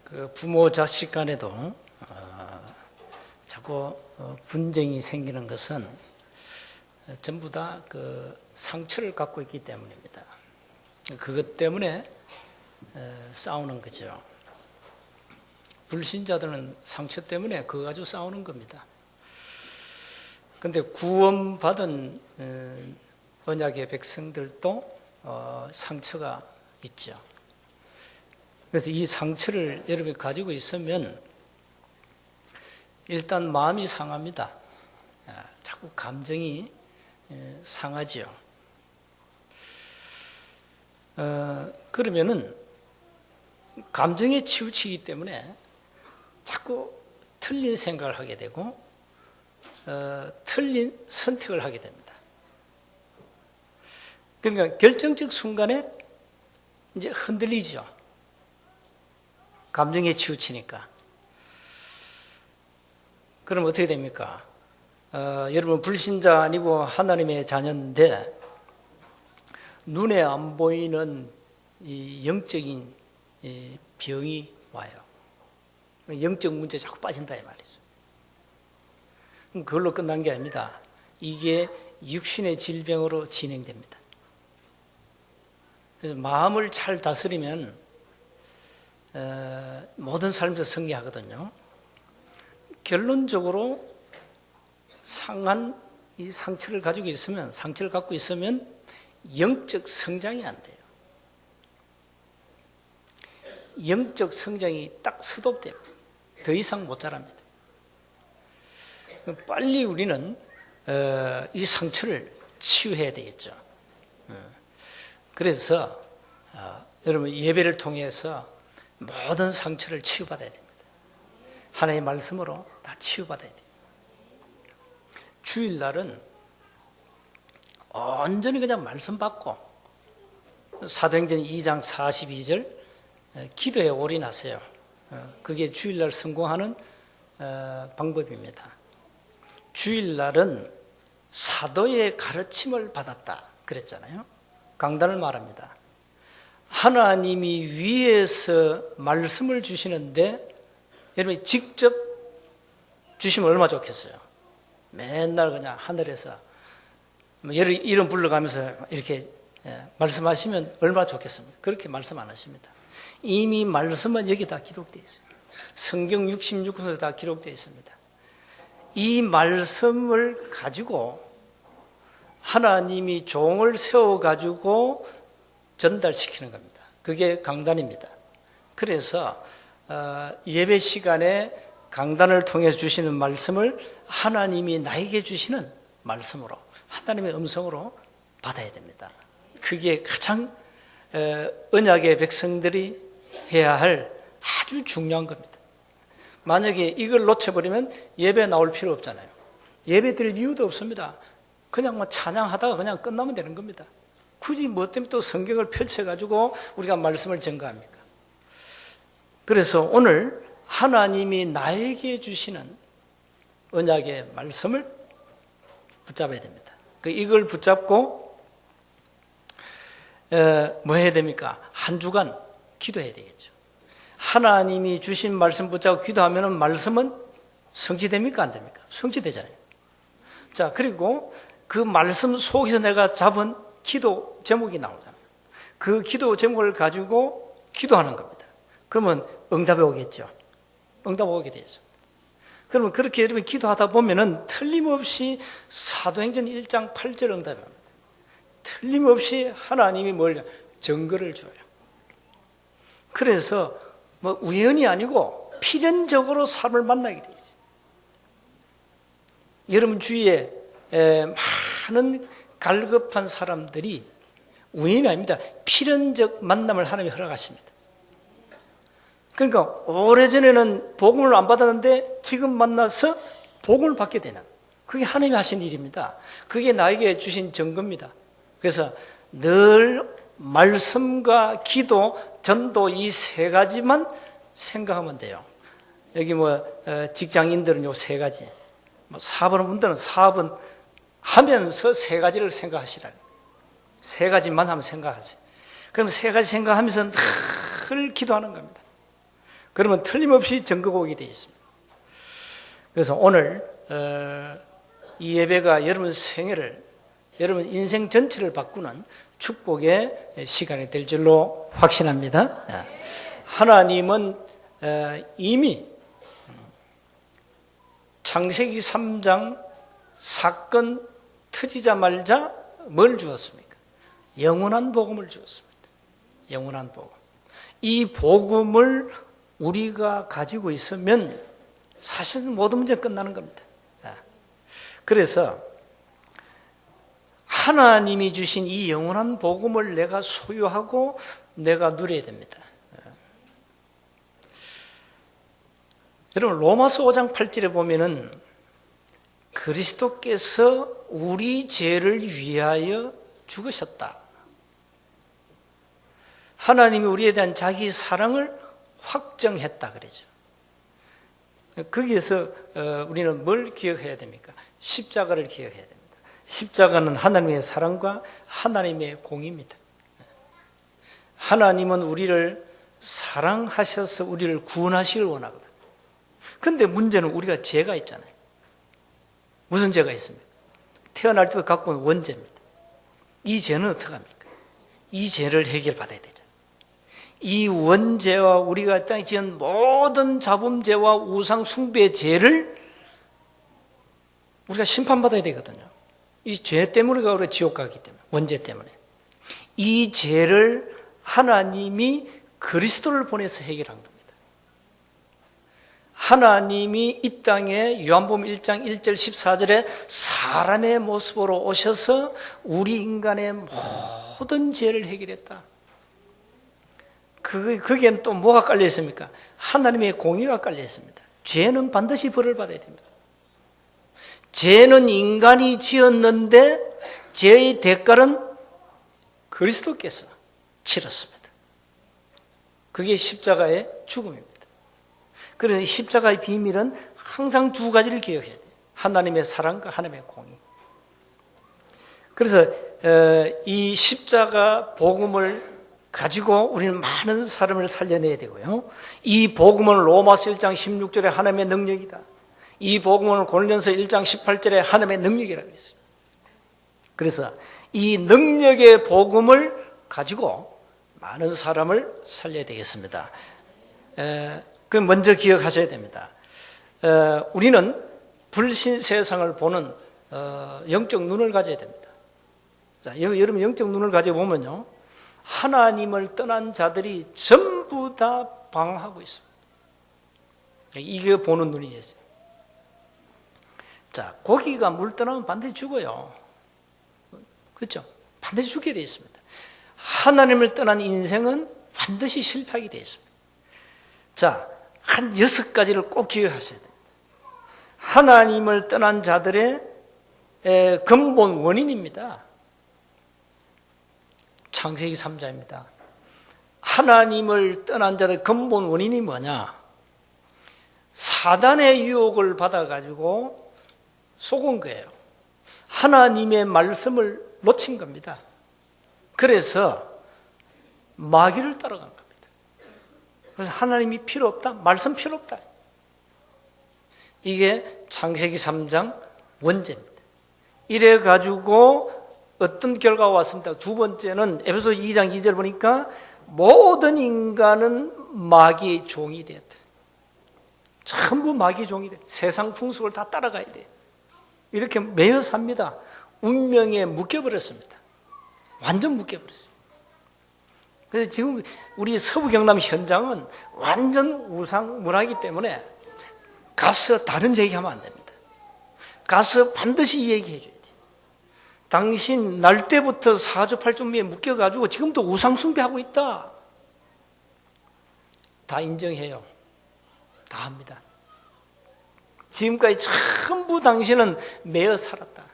그 부모 자식 간에도 자꾸 분쟁이 생기는 것은 전부 다 그 상처를 갖고 있기 때문입니다. 그것 때문에 싸우는 거죠. 불신자들은 상처 때문에 그거 가지고 싸우는 겁니다. 그런데 구원받은 언약의 백성들도 상처가 있죠. 그래서 이 상처를 여러분이 가지고 있으면 일단 마음이 상합니다. 자꾸 감정이 상하지요. 그러면은 감정에 치우치기 때문에 자꾸 틀린 생각을 하게 되고 틀린 선택을 하게 됩니다. 그러니까 결정적 순간에 이제 흔들리죠. 감정에 치우치니까. 그럼 어떻게 됩니까? 여러분 불신자 아니고 하나님의 자녀인데 눈에 안 보이는 이 영적인 병이 와요. 영적 문제에 자꾸 빠진다 이 말이죠. 그걸로 끝난 게 아닙니다. 이게 육신의 질병으로 진행됩니다. 그래서 마음을 잘 다스리면 모든 삶에서 승리하거든요. 결론적으로 상한 이 상처를 가지고 있으면, 상처를 갖고 있으면 영적 성장이 안 돼요. 영적 성장이 딱 스톱돼요. 더 이상 못 자랍니다. 빨리 우리는 이 상처를 치유해야 되겠죠. 그래서 여러분 예배를 통해서 모든 상처를 치유받아야 됩니다. 하나님의 말씀으로 다 치유받아야 돼요. 주일날은 온전히 그냥 말씀 받고 사도행전 2장 42절 기도에 올인하세요. 그게 주일날 성공하는 방법입니다. 주일날은 사도의 가르침을 받았다 그랬잖아요. 강단을 말합니다. 하나님이 위에서 말씀을 주시는데 여러분이 직접 주시면 얼마나 좋겠어요. 맨날 그냥 하늘에서 이름 불러가면서 이렇게 말씀하시면 얼마나 좋겠습니까? 그렇게 말씀 안 하십니다. 이미 말씀은 여기 다 기록되어 있어요. 성경 66권에 다 기록되어 있습니다. 이 말씀을 가지고 하나님이 종을 세워가지고 전달시키는 겁니다. 그게 강단입니다. 그래서 예배 시간에 강단을 통해서 주시는 말씀을 하나님이 나에게 주시는 말씀으로, 하나님의 음성으로 받아야 됩니다. 그게 가장 언약의 백성들이 해야 할 아주 중요한 겁니다. 만약에 이걸 놓쳐버리면 예배 나올 필요 없잖아요. 예배 드릴 이유도 없습니다. 그냥 뭐 찬양하다가 그냥 끝나면 되는 겁니다. 굳이 뭐 때문에 또 성경을 펼쳐가지고 우리가 말씀을 전가합니까? 그래서 오늘 하나님이 나에게 주시는 언약의 말씀을 붙잡아야 됩니다. 이걸 붙잡고 뭐 해야 됩니까? 한 주간 기도해야 되겠죠. 하나님이 주신 말씀 붙잡고 기도하면 말씀은 성취됩니까? 안 됩니까? 성취되잖아요. 자, 그리고 그 말씀 속에서 내가 잡은 기도 제목이 나오잖아요. 그 기도 제목을 가지고 기도하는 겁니다. 그러면 응답이 오겠죠. 응답 오게 되죠. 그러면 그렇게 여러분 기도하다 보면은 틀림없이 사도행전 1장 8절 응답이 옵니다. 틀림없이 하나님이 뭘 증거를 줘요. 그래서 뭐 우연이 아니고 필연적으로 사람을 만나게 되죠. 여러분 주위에 많은 갈급한 사람들이 우연이 아닙니다. 필연적 만남을 하나님이 허락하십니다. 그러니까 오래전에는 복음을 안 받았는데 지금 만나서 복음을 받게 되는, 그게 하나님이 하신 일입니다. 그게 나에게 주신 증거입니다. 그래서 늘 말씀과 기도, 전도 이 세 가지만 생각하면 돼요. 여기 뭐 직장인들은 요 세 가지, 뭐 사업하는 분들은 사업은 하면서 세 가지를 생각하시라. 세 가지만 하면 생각하세요. 그럼 세 가지 생각하면서 늘 기도하는 겁니다. 그러면 틀림없이 전거가 오게 되어 있습니다. 그래서 오늘 이 예배가 여러분 생애를, 여러분 인생 전체를 바꾸는 축복의 시간이 될 줄로 확신합니다. 하나님은 이미 창세기 3장 사건 터지자마자 뭘 주었습니까? 영원한 복음을 주었습니다. 영원한 복음. 이 복음을 우리가 가지고 있으면 사실 모든 문제 끝나는 겁니다. 그래서 하나님이 주신 이 영원한 복음을 내가 소유하고 내가 누려야 됩니다. 여러분 로마서 5장 8절에 보면은 그리스도께서 우리 죄를 위하여 죽으셨다. 하나님이 우리에 대한 자기 사랑을 확정했다 그러죠. 거기에서 우리는 뭘 기억해야 됩니까? 십자가를 기억해야 됩니다. 십자가는 하나님의 사랑과 하나님의 공입니다. 하나님은 우리를 사랑하셔서 우리를 구원하시길 원하거든요. 그런데 문제는 우리가 죄가 있잖아요. 무슨 죄가 있습니까? 태어날 때 갖고 온 원죄입니다. 이 죄는 어떻게 합니까? 이 죄를 해결받아야 되잖아요. 이 원죄와 우리가 땅에 지은 모든 잡음죄와 우상 숭배의 죄를 우리가 심판받아야 되거든요. 이 죄 때문에 우리가 지옥 가기 때문에, 원죄 때문에. 이 죄를 하나님이 그리스도를 보내서 해결한 겁니다. 하나님이 이 땅에 요한복음 1장 1절 14절에 사람의 모습으로 오셔서 우리 인간의 모든 죄를 해결했다. 거기에는 또 뭐가 깔려 있습니까? 하나님의 공의가 깔려 있습니다. 죄는 반드시 벌을 받아야 됩니다. 죄는 인간이 지었는데 죄의 대가는 그리스도께서 치렀습니다. 그게 십자가의 죽음입니다. 그래서 십자가의 비밀은 항상 두 가지를 기억해야 돼요. 하나님의 사랑과 하나님의 공의. 그래서 이 십자가 복음을 가지고 우리는 많은 사람을 살려내야 되고요. 이 복음은 로마서 1장 16절에 하나님의 능력이다. 이 복음은 고린도전서 1장 18절에 하나님의 능력이라고 있어요. 그래서 이 능력의 복음을 가지고 많은 사람을 살려야 되겠습니다. 그 먼저 기억하셔야 됩니다. 우리는 불신 세상을 보는 영적 눈을 가져야 됩니다. 자, 여러분 영적 눈을 가져보면요, 하나님을 떠난 자들이 전부 다 방황하고 있습니다. 이게 보는 눈이었어요. 자, 고기가 물 떠나면 반드시 죽어요. 그렇죠? 반드시 죽게 되어 있습니다. 하나님을 떠난 인생은 반드시 실패하게 되어 있습니다. 자, 한 6가지를 꼭 기억하셔야 됩니다. 하나님을 떠난 자들의 근본 원인입니다. 창세기 3장입니다. 하나님을 떠난 자들의 근본 원인이 뭐냐? 사단의 유혹을 받아가지고 속은 거예요. 하나님의 말씀을 놓친 겁니다. 그래서 마귀를 따라간 겁니다. 그래서 하나님이 필요 없다? 말씀 필요 없다. 이게 창세기 3장 원죄입니다. 이래가지고 어떤 결과가 왔습니다. 두 번째는 에베소 2장 2절 보니까 모든 인간은 마귀의 종이 되었다. 전부 마귀의 종이 돼. 세상 풍속을 다 따라가야 돼. 이렇게 매여 삽니다. 운명에 묶여버렸습니다. 완전 묶여버렸어요. 그래서 지금 우리 서부 경남 현장은 완전 우상 문화이기 때문에 가서 다른 얘기하면 안 됩니다. 가서 반드시 이 얘기해 줘야 돼. 당신 날 때부터 사주팔종미에 묶여가지고 지금도 우상 숭배하고 있다. 다 인정해요. 다 합니다. 지금까지 전부 당신은 매여 살았다.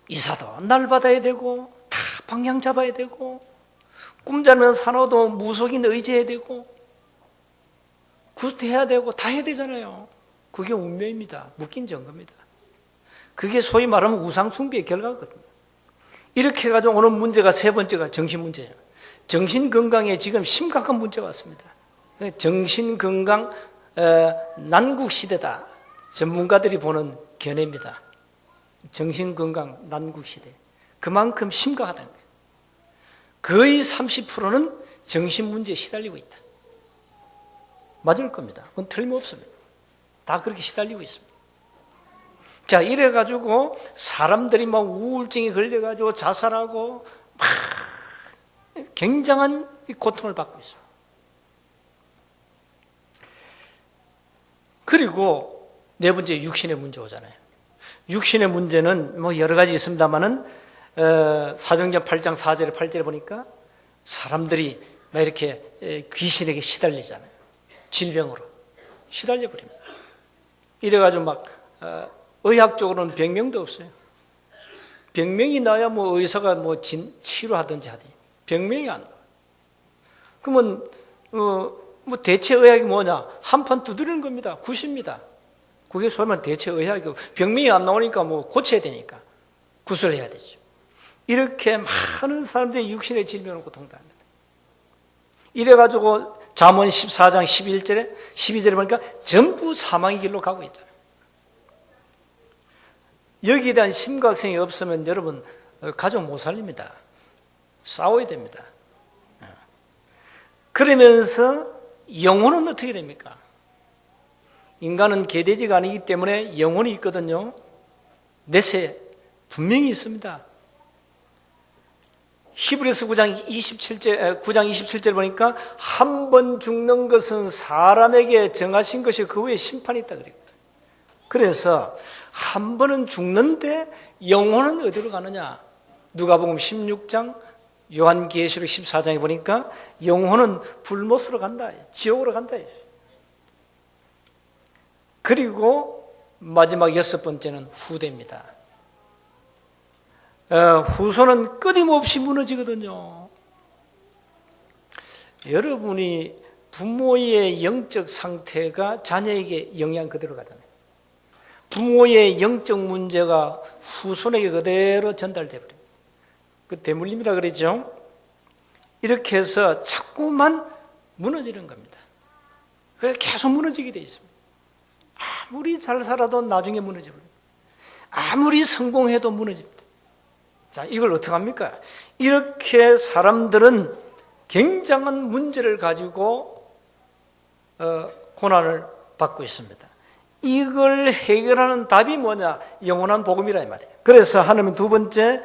이사도 날 받아야 되고, 다 방향 잡아야 되고, 꿈자면 산호도 무속인 의지해야 되고, 구태해야 되고, 다 해야 되잖아요. 그게 운명입니다. 묶인 증거입니다. 그게 소위 말하면 우상숭배의 결과거든요. 이렇게 해가지고 오는 문제가 세 번째가 정신 문제예요. 정신 건강에 지금 심각한 문제가 왔습니다. 정신건강 난국시대다. 전문가들이 보는 견해입니다. 정신건강 난국시대. 그만큼 심각하다는 거예요. 거의 30%는 정신문제에 시달리고 있다. 맞을 겁니다. 그건 틀림없습니다. 다 그렇게 시달리고 있습니다. 자, 이래가지고 사람들이 막 우울증에 걸려가지고 자살하고 막 굉장한 고통을 받고 있어요. 그리고 네 번째 육신의 문제 오잖아요. 육신의 문제는 뭐 여러 가지 있습니다만은 사도행전 8장 4절에 8절에 보니까 사람들이 막 이렇게 귀신에게 시달리잖아요. 질병으로 시달려 버립니다. 이래가지고 막 의학적으로는 병명도 없어요. 병명이 나야 뭐 의사가 뭐 치료하든지 하든지. 병명이 안 나. 그러면 뭐 대체 의학이 뭐냐? 한판 두드리는 겁니다. 굿입니다. 그게 소위 대체 의학이고 병명이 안 나오니까 뭐 고쳐야 되니까 구술해야 되죠. 이렇게 많은 사람들이 육신의 질병을 고통당합니다. 이래가지고 잠언 14장 11절에 12절에 보니까 전부 사망의 길로 가고 있잖아요. 여기에 대한 심각성이 없으면 여러분 가족 못 살립니다. 싸워야 됩니다. 그러면서 영혼은 어떻게 됩니까? 인간은 개돼지가 아니기 때문에 영혼이 있거든요. 내세 분명히 있습니다. 히브리서 9장 27절 보니까 한 번 죽는 것은 사람에게 정하신 것이 그 후에 심판이 있다 그랬거든요. 그래서 한 번은 죽는데 영혼은 어디로 가느냐? 누가복음 16장, 요한계시록 14장에 보니까 영혼은 불못으로 간다, 지옥으로 간다 했어요. 그리고 마지막 여섯 번째는 후대입니다. 후손은 끊임없이 무너지거든요. 여러분이 부모의 영적 상태가 자녀에게 영향 그대로 가잖아요. 부모의 영적 문제가 후손에게 그대로 전달돼 버립니다. 그 대물림이라 그러죠. 이렇게 해서 자꾸만 무너지는 겁니다. 그래서 계속 무너지게 돼 있습니다. 아무리 잘 살아도 나중에 무너져 버립니다. 아무리 성공해도 무너집니다. 자, 이걸 어떻게 합니까? 이렇게 사람들은 굉장한 문제를 가지고 고난을 받고 있습니다. 이걸 해결하는 답이 뭐냐? 영원한 복음이라 이 말이에요. 그래서 하나님은 두 번째,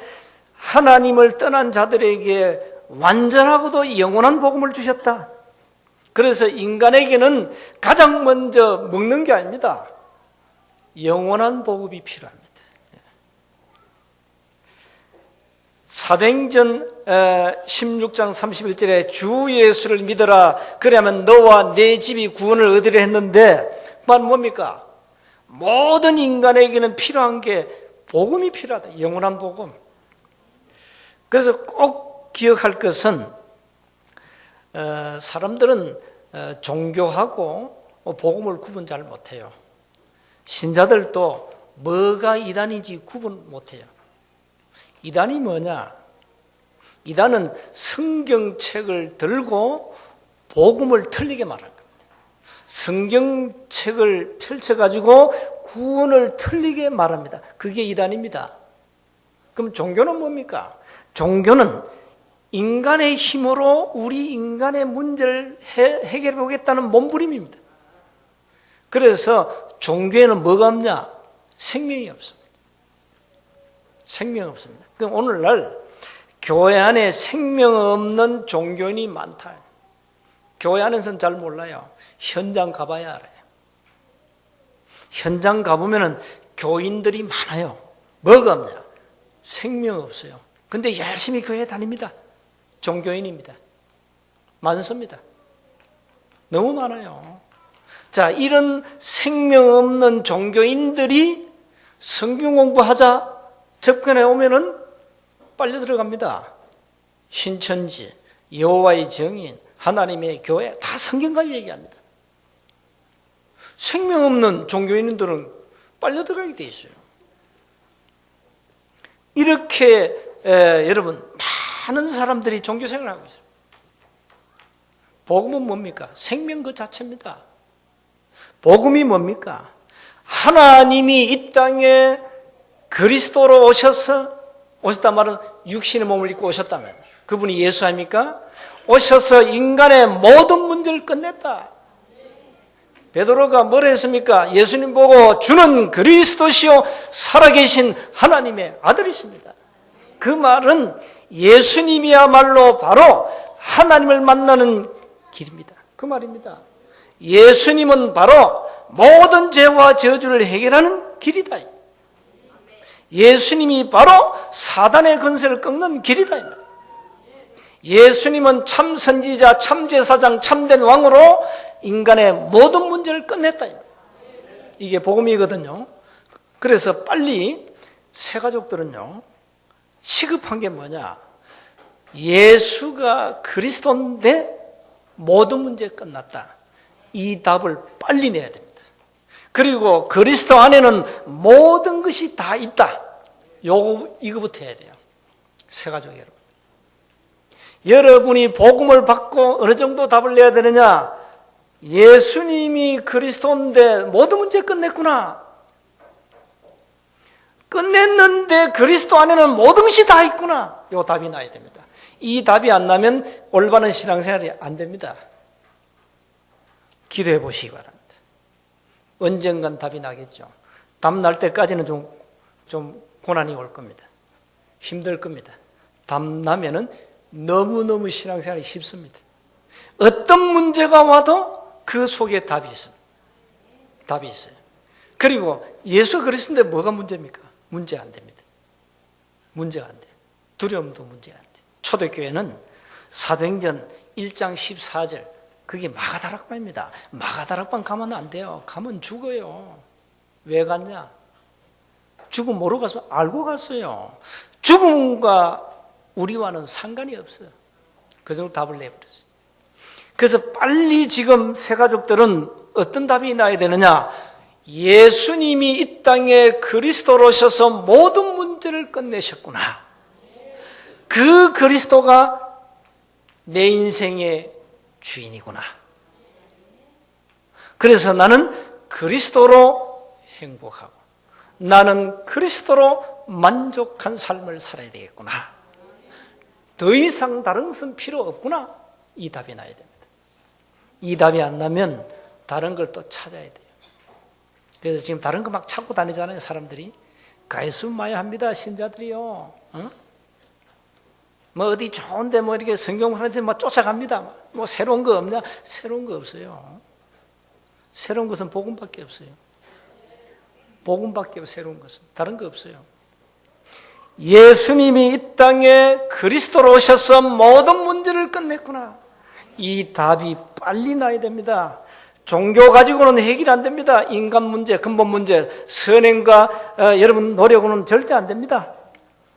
하나님을 떠난 자들에게 완전하고도 영원한 복음을 주셨다. 그래서 인간에게는 가장 먼저 먹는 게 아닙니다. 영원한 복음이 필요합니다. 사도행전 16장 31절에 주 예수를 믿어라. 그러면 너와 내 집이 구원을 얻으려 했는데, 그건 뭡니까? 모든 인간에게는 필요한 게 복음이 필요하다. 영원한 복음. 그래서 꼭 기억할 것은 사람들은 종교하고 복음을 구분 잘 못해요. 신자들도 뭐가 이단인지 구분 못해요. 이단이 뭐냐? 이단은 성경책을 들고 복음을 틀리게 말하는 겁니다. 성경책을 펼쳐가지고 구원을 틀리게 말합니다. 그게 이단입니다. 그럼 종교는 뭡니까? 종교는 인간의 힘으로 우리 인간의 문제를 해결해 보겠다는 몸부림입니다. 그래서 종교에는 뭐가 없냐? 생명이 없습니다. 생명 없습니다. 그럼 오늘날 교회 안에 생명 없는 종교인이 많다. 교회 안에서는 잘 몰라요. 현장 가봐야 알아요. 현장 가보면은 교인들이 많아요. 뭐가 없냐? 생명 없어요. 근데 열심히 교회 다닙니다. 종교인입니다. 많습니다. 너무 많아요. 자, 이런 생명 없는 종교인들이 성경 공부하자 접근해 오면은 빨려 들어갑니다. 신천지, 여호와의 증인, 하나님의 교회 다 성경과 얘기합니다. 생명 없는 종교인들은 빨려 들어가게 돼 있어요. 이렇게 여러분 많은 사람들이 종교 생활을 하고 있습니다. 복음은 뭡니까? 생명 그 자체입니다. 복음이 뭡니까? 하나님이 이 땅에 그리스도로 오셨단 말은 육신의 몸을 입고 오셨다면 그분이 예수 아닙니까? 오셔서 인간의 모든 문제를 끝냈다. 베드로가 뭘 했습니까? 예수님 보고 주는 그리스도시요 살아계신 하나님의 아들이십니다. 그 말은 예수님이야말로 바로 하나님을 만나는 길입니다. 그 말입니다. 예수님은 바로 모든 죄와 저주를 해결하는 길이다. 예수님이 바로 사단의 권세를 꺾는 길이다. 예수님은 참 선지자, 참 제사장, 참된 왕으로 인간의 모든 문제를 끝냈다. 이게 복음이거든요. 그래서 빨리 새가족들은요, 시급한 게 뭐냐? 예수가 그리스도인데 모든 문제 끝났다. 이 답을 빨리 내야 됩니다. 그리고 그리스도 안에는 모든 것이 다 있다. 이거부터 해야 돼요. 새가족 여러분. 여러분이 복음을 받고 어느 정도 답을 내야 되느냐? 예수님이 그리스도인데 모든 문제 끝냈구나. 끝냈는데 그리스도 안에는 모든 것이 다 있구나. 이 답이 나야 됩니다. 이 답이 안 나면 올바른 신앙생활이 안 됩니다. 기도해 보시기 바랍니다. 언젠간 답이 나겠죠. 답 날 때까지는 좀 고난이 올 겁니다. 힘들 겁니다. 답 나면은 너무너무 신앙생활이 쉽습니다. 어떤 문제가 와도 그 속에 답이 있습니다. 답이 있어요. 그리고 예수 그리스도인데 뭐가 문제입니까? 문제 안 됩니다. 문제가 안 돼요. 두려움도 문제가 안 돼요. 초대교회는 사도행전 1장 14절 그게 마가다락방입니다. 마가다락방 가면 안 돼요. 가면 죽어요. 왜 갔냐? 죽음 모르고 가서 알고 갔어요. 죽음과 우리와는 상관이 없어요. 그 정도 답을 내버렸어요. 그래서 빨리 지금 새가족들은 어떤 답이 나야 되느냐? 예수님이 이 땅에 그리스도로 오셔서 모든 문제를 끝내셨구나. 그 그리스도가 내 인생의 주인이구나. 그래서 나는 그리스도로 행복하고 나는 그리스도로 만족한 삶을 살아야 되겠구나. 더 이상 다른 것은 필요 없구나. 이 답이 나야 됩니다. 이 답이 안 나면 다른 걸 또 찾아야 돼요. 그래서 지금 다른 거 막 찾고 다니잖아요, 사람들이. 가이수마야합니다, 신자들이요. 어? 뭐 어디 좋은데 뭐 이렇게 성경한테 막 쫓아갑니다. 뭐 새로운 거 없냐? 새로운 거 없어요. 새로운 것은 복음밖에 없어요. 복음밖에 없어요. 새로운 것은 다른 거 없어요. 예수님이 이 땅에 그리스도로 오셔서 모든 문제를 끝냈구나. 이 답이 빨리 나야 됩니다. 종교 가지고는 해결이 안 됩니다. 인간 문제, 근본 문제, 선행과 여러분 노력으로는 절대 안 됩니다.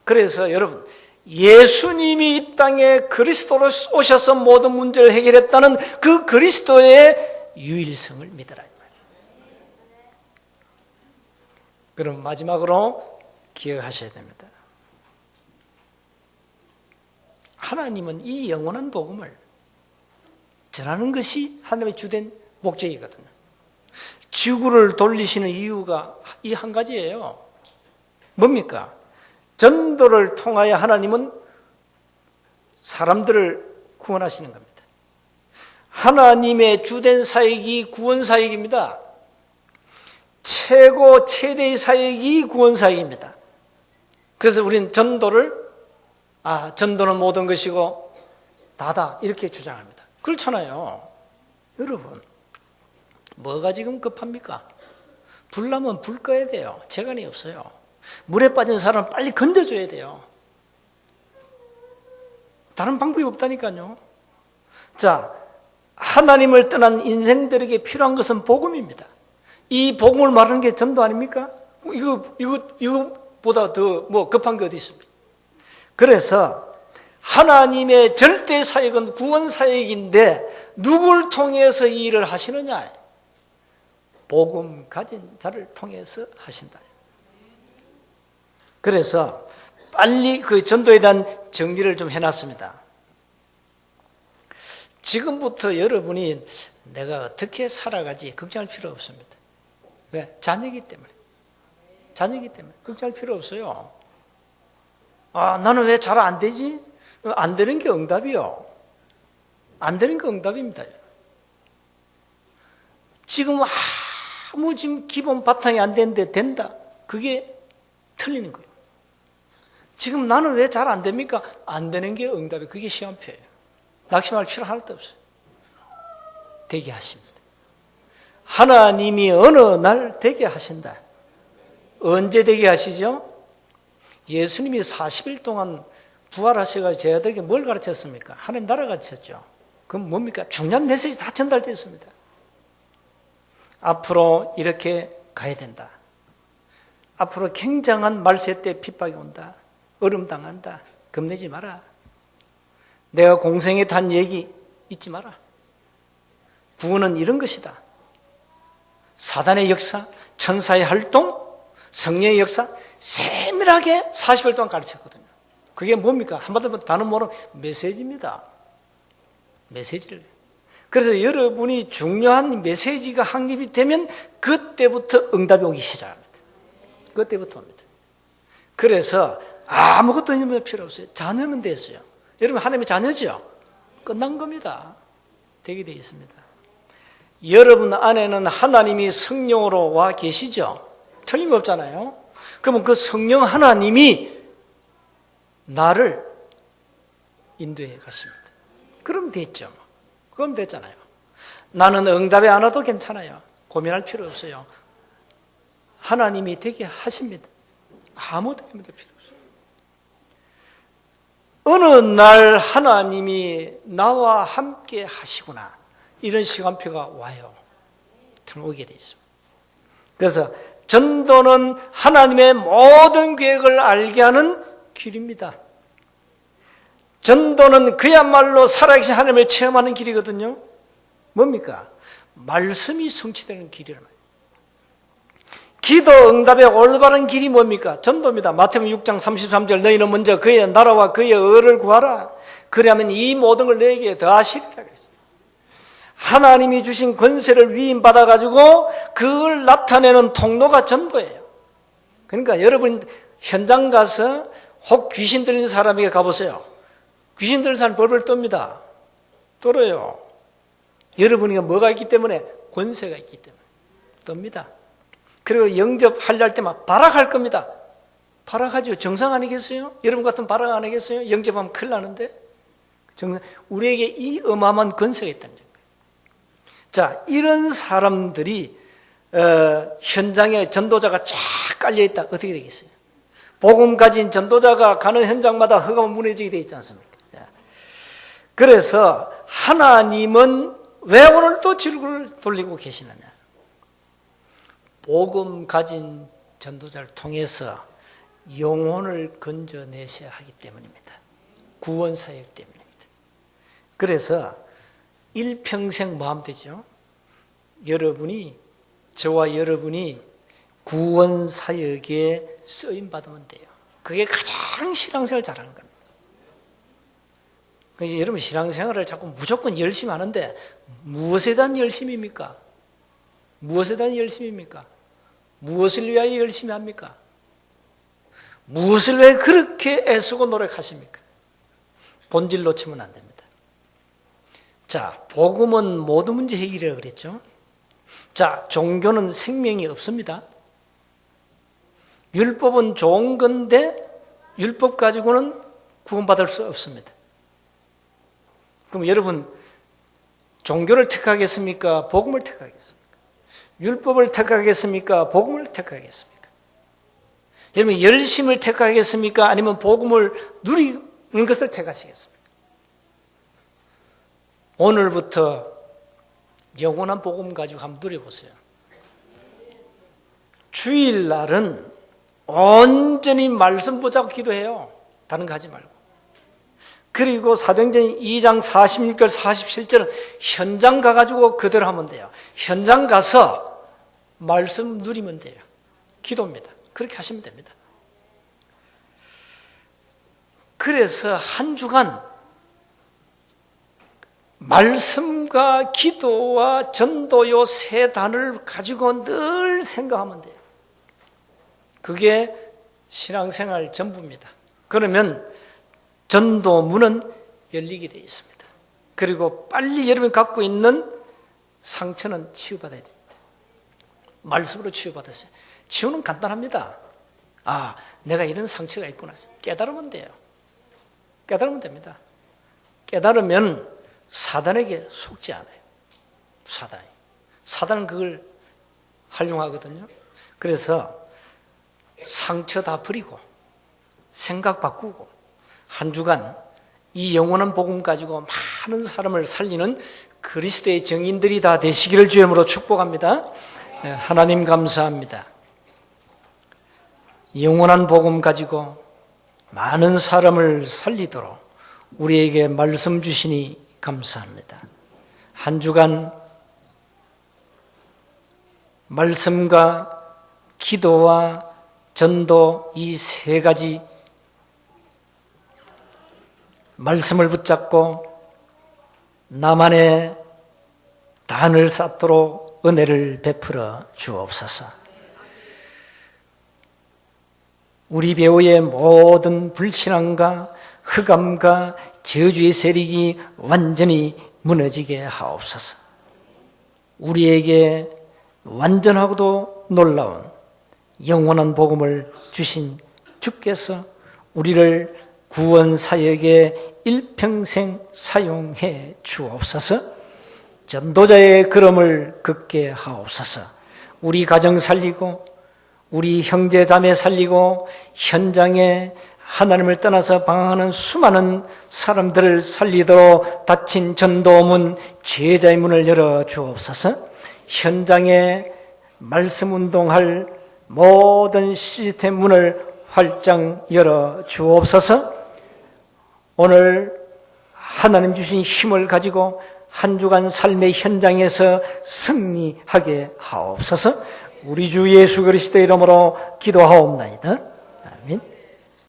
그래서 여러분 예수님이 이 땅에 그리스도로 오셔서 모든 문제를 해결했다는 그 그리스도의 유일성을 믿으라. 그럼 마지막으로 기억하셔야 됩니다. 하나님은 이 영원한 복음을 전하는 것이 하나님의 주된 목적이거든요. 지구를 돌리시는 이유가 이 한 가지예요. 뭡니까? 전도를 통하여 하나님은 사람들을 구원하시는 겁니다. 하나님의 주된 사역이 구원 사역입니다. 최대의 사역이 구원 사역입니다. 그래서 우리는 전도는 모든 것이고 다다 이렇게 주장합니다. 그렇잖아요. 여러분, 뭐가 지금 급합니까? 불 나면 불 꺼야 돼요. 재간이 없어요. 물에 빠진 사람은 빨리 건져줘야 돼요. 다른 방법이 없다니까요. 자, 하나님을 떠난 인생들에게 필요한 것은 복음입니다. 이 복음을 말하는 게 전도 아닙니까? 이거보다 더 급한 게 어디 있습니까? 그래서 하나님의 절대 사역은 구원 사역인데 누굴 통해서 이 일을 하시느냐? 복음 가진 자를 통해서 하신다. 그래서 빨리 그 전도에 대한 정리를 좀 해놨습니다. 지금부터 여러분이 내가 어떻게 살아가지 걱정할 필요 없습니다. 왜? 자녀이기 때문에. 자녀이기 때문에 걱정할 필요 없어요. 아, 나는 왜 잘 안 되지? 안 되는 게 응답이요. 안 되는 게 응답입니다. 지금 지금 기본 바탕이 안 되는데 된다. 그게 틀리는 거예요. 지금 나는 왜 잘 안 됩니까? 안 되는 게 응답이에요. 그게 시험표예요. 낙심할 필요 하나도 없어요. 되게 하십니다. 하나님이 어느 날 되게 하신다. 언제 되게 하시죠? 예수님이 40일 동안 부활하셔가지고 제자들에게 뭘 가르쳤습니까? 하나님 나라 가르쳤죠. 그럼 뭡니까? 중요한 메시지 다 전달됐습니다. 앞으로 이렇게 가야 된다. 앞으로 굉장한 말세 때 핍박이 온다. 얼음당한다. 겁내지 마라. 내가 공생에 단 얘기 잊지 마라. 구원은 이런 것이다. 사단의 역사, 천사의 활동, 성령의 역사 세밀하게 40일 동안 가르쳤거든요. 그게 뭡니까? 한마디로 단어 모르는 메시지입니다. 메시지를. 그래서 여러분이 중요한 메시지가 확립이 되면 그때부터 응답이 오기 시작합니다. 그때부터 옵니다. 그래서 아무것도 필요 없어요. 자녀면 됐어요. 여러분 하나님의 자녀죠? 끝난 겁니다. 되게 되어 있습니다. 여러분 안에는 하나님이 성령으로 와 계시죠? 틀림없잖아요. 그러면 그 성령 하나님이 나를 인도해 가십니다. 그럼 됐죠. 그럼 됐잖아요. 나는 응답이 안 와도 괜찮아요. 고민할 필요 없어요. 하나님이 되게 하십니다. 아무도 힘들 필요 없어요. 어느 날 하나님이 나와 함께 하시구나. 이런 시간표가 와요. 오게 돼 있습니다. 그래서 전도는 하나님의 모든 계획을 알게 하는 길입니다. 전도는 그야말로 살아계신 하나님을 체험하는 길이거든요. 뭡니까? 말씀이 성취되는 길이란 말이에요. 기도 응답의 올바른 길이 뭡니까? 전도입니다. 마태복음 6장 33절 너희는 먼저 그의 나라와 그의 의를 구하라. 그리하면 이 모든 걸 너에게 더하시리라 그랬어요. 하나님이 주신 권세를 위임받아가지고 그걸 나타내는 통로가 전도예요. 그러니까 여러분 현장 가서 혹 귀신 들린 사람에게 가보세요. 귀신 들린 사람 벌벌 떱니다. 떨어요. 여러분이 뭐가 있기 때문에? 권세가 있기 때문에 떱니다. 그리고 영접하려 할 때만 발악할 겁니다. 발악하죠. 정상 아니겠어요? 여러분 같은 발악 안 하겠어요? 영접하면 큰일 나는데. 정상, 우리에게 이 어마어마한 권세가 있다는 거예요. 자, 이런 사람들이 현장에 전도자가 쫙 깔려있다. 어떻게 되겠어요? 복음 가진 전도자가 가는 현장마다 허가만 무너지게 되어 있지 않습니까? 그래서 하나님은 왜 오늘 또 질구를 돌리고 계시느냐? 복음 가진 전도자를 통해서 영혼을 건져내셔야 하기 때문입니다. 구원사역 때문입니다. 그래서 일평생 뭐 하면 되죠? 여러분이, 저와 여러분이 구원사역에 쓰임받으면 돼요. 그게 가장 신앙생활 잘하는 겁니다. 그러니까 여러분 신앙생활을 자꾸 무조건 열심히 하는데 무엇에 대한 열심입니까? 무엇에 대한 열심입니까? 무엇을 위하여 열심히 합니까? 무엇을 왜 그렇게 애쓰고 노력하십니까? 본질 놓치면 안 됩니다. 자, 복음은 모든 문제 해결이라고 그랬죠. 자, 종교는 생명이 없습니다. 율법은 좋은 건데 율법 가지고는 구원받을 수 없습니다. 그럼 여러분 종교를 택하겠습니까? 복음을 택하겠습니까? 율법을 택하겠습니까? 복음을 택하겠습니까? 여러분 열심을 택하겠습니까? 아니면 복음을 누리는 것을 택하시겠습니까? 오늘부터 영원한 복음 가지고 한번 누려보세요. 주일날은 온전히 말씀 보자고 기도해요. 다른 거 하지 말고. 그리고 사도행전 2장 46절 47절은 현장 가가지고 그대로 하면 돼요. 현장 가서 말씀 누리면 돼요. 기도입니다. 그렇게 하시면 됩니다. 그래서 한 주간 말씀과 기도와 전도 요 세 단어를 가지고 늘 생각하면 돼요. 그게 신앙생활 전부입니다. 그러면 전도 문은 열리게 되어 있습니다. 그리고 빨리 여러분이 갖고 있는 상처는 치유받아야 됩니다. 말씀으로 치유받았어요. 치유는 간단합니다. 아, 내가 이런 상처가 있구나. 깨달으면 돼요. 깨달으면 됩니다. 깨달으면 사단에게 속지 않아요. 사단은 그걸 활용하거든요. 그래서 상처 다 버리고 생각 바꾸고 한 주간 이 영원한 복음 가지고 많은 사람을 살리는 그리스도의 증인들이 다 되시기를 주의 이름으로 축복합니다. 하나님 감사합니다. 영원한 복음 가지고 많은 사람을 살리도록 우리에게 말씀 주시니 감사합니다. 한 주간 말씀과 기도와 전도 이 세 가지 말씀을 붙잡고 나만의 단을 쌓도록 은혜를 베풀어 주옵소서. 우리 배우의 모든 불신앙과 흑암과 저주의 세력이 완전히 무너지게 하옵소서. 우리에게 완전하고도 놀라운 영원한 복음을 주신 주께서 우리를 구원 사역에 일평생 사용해 주옵소서. 전도자의 걸음을 걷게 하옵소서. 우리 가정 살리고 우리 형제 자매 살리고 현장에 하나님을 떠나서 방황하는 수많은 사람들을 살리도록 닫힌 전도문, 제자의 문을 열어 주옵소서. 현장에 말씀 운동할 모든 시스템 문을 활짝 열어 주옵소서. 오늘 하나님 주신 힘을 가지고 한 주간 삶의 현장에서 승리하게 하옵소서. 우리 주 예수 그리스도의 이름으로 기도하옵나이다.